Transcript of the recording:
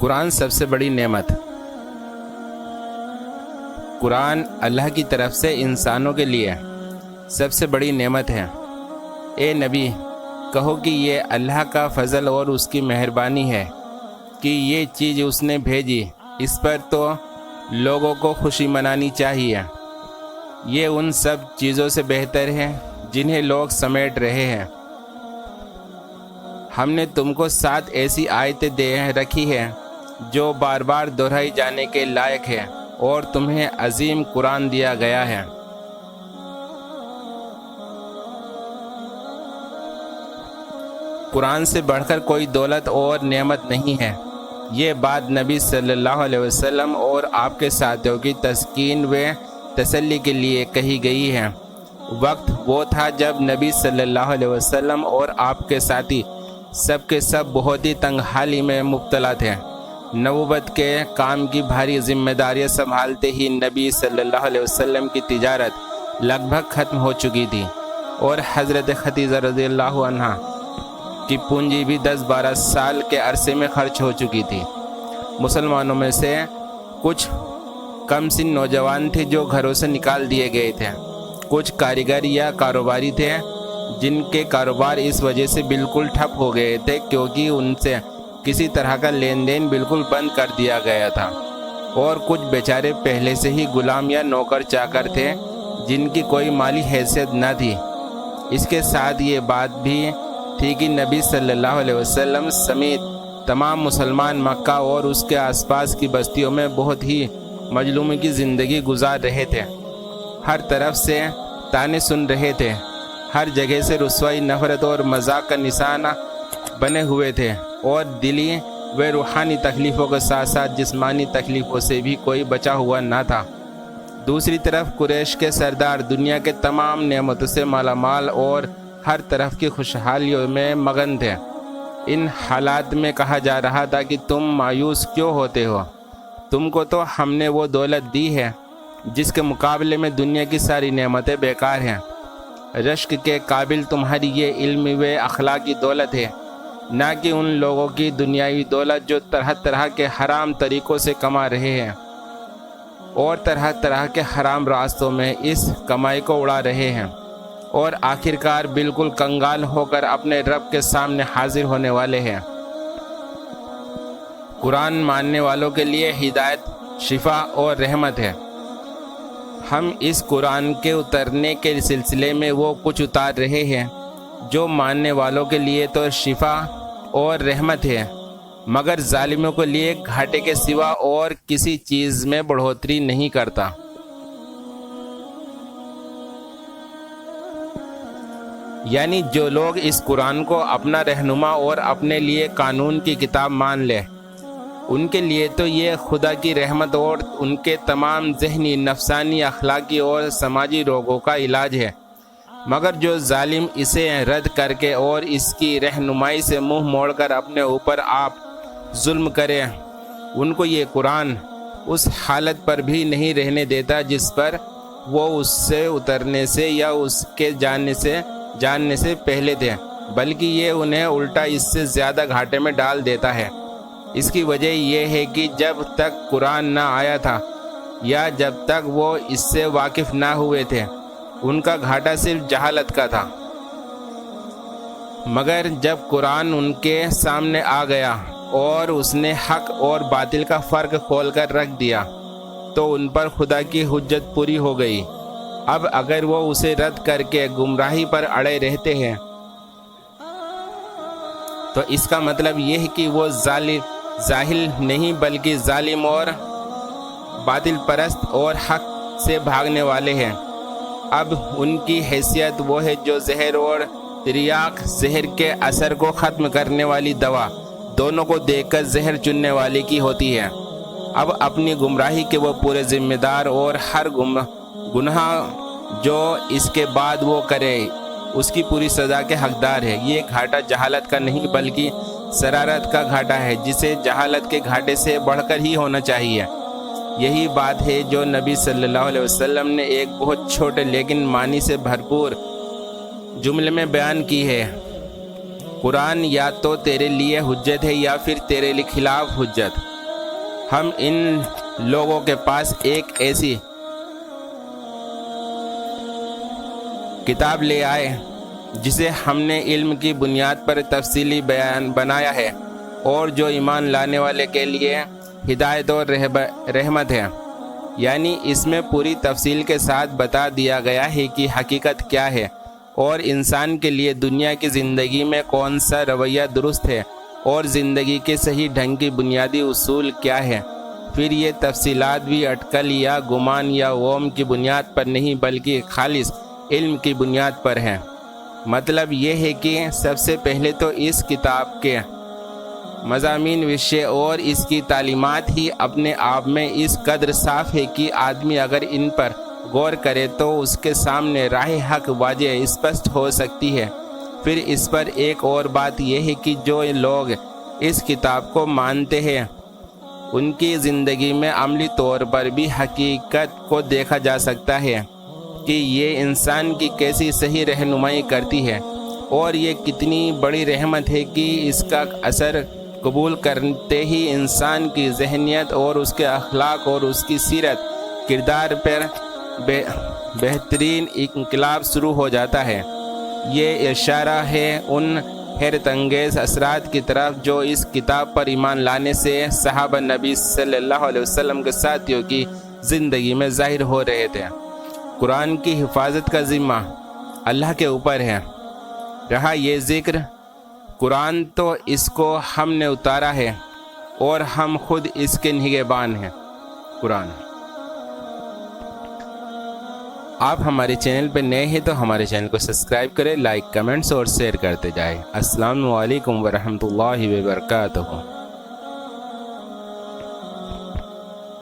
قرآن سب سے بڑی نعمت۔ قرآن اللہ کی طرف سے انسانوں کے لیے سب سے بڑی نعمت ہے۔ اے نبی، کہو کہ یہ اللہ کا فضل اور اس کی مہربانی ہے کہ یہ چیز اس نے بھیجی، اس پر تو لوگوں کو خوشی منانی چاہیے۔ یہ ان سب چیزوں سے بہتر ہے جنہیں لوگ سمیٹ رہے ہیں۔ ہم نے تم کو 7 ایسی آیتیں دے رکھی ہیں جو بار بار دہرائی جانے کے لائق ہے، اور تمہیں عظیم قرآن دیا گیا ہے۔ قرآن سے بڑھ کر کوئی دولت اور نعمت نہیں ہے۔ یہ بات نبی صلی اللہ علیہ وسلم اور آپ کے ساتھیوں کی تسکین و تسلی کے لیے کہی گئی ہے۔ وقت وہ تھا جب نبی صلی اللہ علیہ وسلم اور آپ کے ساتھی سب کے سب بہت ہی تنگ حالی میں مبتلا تھے۔ نبوت کے کام کی بھاری ذمہ داریاں سنبھالتے ہی نبی صلی اللہ علیہ وسلم کی تجارت لگ بھگ ختم ہو چکی تھی، اور حضرت خدیجہ رضی اللہ عنہ کی پونجی بھی 10-12 سال کے عرصے میں خرچ ہو چکی تھی۔ مسلمانوں میں سے کچھ کم سن نوجوان تھے جو گھروں سے نکال دیے گئے تھے۔ کچھ کاریگر یا کاروباری تھے جن کے کاروبار اس وجہ سے بالکل ٹھپ ہو گئے تھے کیونکہ ان سے کسی طرح کا لین دین بالکل بند کر دیا گیا تھا، اور کچھ بیچارے پہلے سے ہی غلام یا نوکر چاکر تھے جن کی کوئی مالی حیثیت نہ تھی۔ اس کے ساتھ یہ بات بھی تھی کہ نبی صلی اللہ علیہ وسلم سمیت تمام مسلمان مکہ اور اس کے آس پاس کی بستیوں میں بہت ہی مظلومی کی زندگی گزار رہے تھے۔ ہر طرف سے طعنے سن رہے تھے، ہر جگہ سے رسوائی، نفرت اور مذاق کا نشانہ بنے ہوئے تھے، اور دلی و روحانی تکلیفوں کے ساتھ ساتھ جسمانی تکلیفوں سے بھی کوئی بچا ہوا نہ تھا۔ دوسری طرف قریش کے سردار دنیا کے تمام نعمتوں سے مالا مال اور ہر طرف کی خوشحالیوں میں مگن تھے۔ ان حالات میں کہا جا رہا تھا کہ تم مایوس کیوں ہوتے ہو؟ تم کو تو ہم نے وہ دولت دی ہے جس کے مقابلے میں دنیا کی ساری نعمتیں بیکار ہیں۔ رشک کے قابل تمہاری یہ علمی و اخلاقی دولت ہے، نہ کہ ان لوگوں کی دنیاوی دولت جو طرح طرح کے حرام طریقوں سے کما رہے ہیں اور طرح طرح کے حرام راستوں میں اس کمائی کو اڑا رہے ہیں، اور آخرکار بالکل کنگال ہو کر اپنے رب کے سامنے حاضر ہونے والے ہیں۔ قرآن ماننے والوں کے لیے ہدایت، شفا اور رحمت ہے۔ ہم اس قرآن کے اترنے کے سلسلے میں وہ کچھ اتار رہے ہیں جو ماننے والوں کے لیے تو شفا اور رحمت ہے، مگر ظالموں کے لیے گھاٹے کے سوا اور کسی چیز میں بڑھوتری نہیں کرتا۔ یعنی جو لوگ اس قرآن کو اپنا رہنما اور اپنے لیے قانون کی کتاب مان لے، ان کے لیے تو یہ خدا کی رحمت اور ان کے تمام ذہنی، نفسانی، اخلاقی اور سماجی روگوں کا علاج ہے۔ مگر جو ظالم اسے رد کر کے اور اس کی رہنمائی سے منہ موڑ کر اپنے اوپر آپ ظلم کرے، ان کو یہ قرآن اس حالت پر بھی نہیں رہنے دیتا جس پر وہ اس سے اترنے سے یا اس کے جاننے سے پہلے تھے، بلکہ یہ انہیں الٹا اس سے زیادہ گھاٹے میں ڈال دیتا ہے۔ اس کی وجہ یہ ہے کہ جب تک قرآن نہ آیا تھا یا جب تک وہ اس سے واقف نہ ہوئے تھے، ان کا گھاٹا صرف جہالت کا تھا۔ مگر جب قرآن ان کے سامنے آ گیا اور اس نے حق اور باطل کا فرق کھول کر رکھ دیا، تو ان پر خدا کی حجت پوری ہو گئی۔ اب اگر وہ اسے رد کر کے گمراہی پر اڑے رہتے ہیں تو اس کا مطلب یہ ہے کہ وہ ظاہل نہیں بلکہ ظالم اور باطل پرست اور حق سے بھاگنے والے ہیں۔ اب ان کی حیثیت وہ ہے جو زہر اور تریاق، زہر کے اثر کو ختم کرنے والی دوا، دونوں کو دیکھ کر زہر چننے والے کی ہوتی ہے۔ اب اپنی گمراہی کے وہ پورے ذمہ دار، اور ہر گناہ جو اس کے بعد وہ کرے اس کی پوری سزا کے حقدار ہے۔ یہ گھاٹا جہالت کا نہیں بلکہ شرارت کا گھاٹا ہے، جسے جہالت کے گھاٹے سے بڑھ کر ہی ہونا چاہیے۔ یہی بات ہے جو نبی صلی اللہ علیہ وسلم نے ایک بہت چھوٹے لیکن معنی سے بھرپور جملے میں بیان کی ہے۔ قرآن یا تو تیرے لیے حجت ہے یا پھر تیرے خلاف حجت۔ ہم ان لوگوں کے پاس ایک ایسی کتاب لے آئے جسے ہم نے علم کی بنیاد پر تفصیلی بیان بنایا ہے اور جو ایمان لانے والے کے لیے ہدایت اور رحمت ہے، یعنی اس میں پوری تفصیل کے ساتھ بتا دیا گیا ہے کہ حقیقت کیا ہے اور انسان کے لیے دنیا کی زندگی میں کون سا رویہ درست ہے اور زندگی کے صحیح ڈھنگ کی بنیادی اصول کیا ہے۔ پھر یہ تفصیلات بھی اٹکل یا گمان یا وہم کی بنیاد پر نہیں بلکہ خالص علم کی بنیاد پر ہیں۔ مطلب یہ ہے کہ سب سے پہلے تو اس کتاب کے مضامین وشے اور اس کی تعلیمات ہی اپنے آپ میں اس قدر صاف ہے کہ آدمی اگر ان پر غور کرے تو اس کے سامنے راہ حق واضح اسپشٹ ہو سکتی ہے۔ پھر اس پر ایک اور بات یہ ہے کہ جو لوگ اس کتاب کو مانتے ہیں ان کی زندگی میں عملی طور پر بھی حقیقت کو دیکھا جا سکتا ہے کہ یہ انسان کی کیسی صحیح رہنمائی کرتی ہے اور یہ کتنی بڑی رحمت ہے کہ اس کا اثر قبول کرتے ہی انسان کی ذہنیت اور اس کے اخلاق اور اس کی سیرت کردار پر بہترین انقلاب شروع ہو جاتا ہے۔ یہ اشارہ ہے ان حیرت انگیز اثرات کی طرف جو اس کتاب پر ایمان لانے سے صحابہ نبی صلی اللہ علیہ وسلم کے ساتھیوں کی زندگی میں ظاہر ہو رہے تھے۔ قرآن کی حفاظت کا ذمہ اللہ کے اوپر ہے۔ رہا یہ ذکر قرآن تو اس کو ہم نے اتارا ہے اور ہم خود اس کے نگہبان ہیں۔ قرآن آپ ہمارے چینل پہ نئے ہیں تو ہمارے چینل کو سبسکرائب کریں، لائک، کمنٹس اور شیئر کرتے جائیں۔ السلام علیکم ورحمۃ اللہ وبرکاتہ۔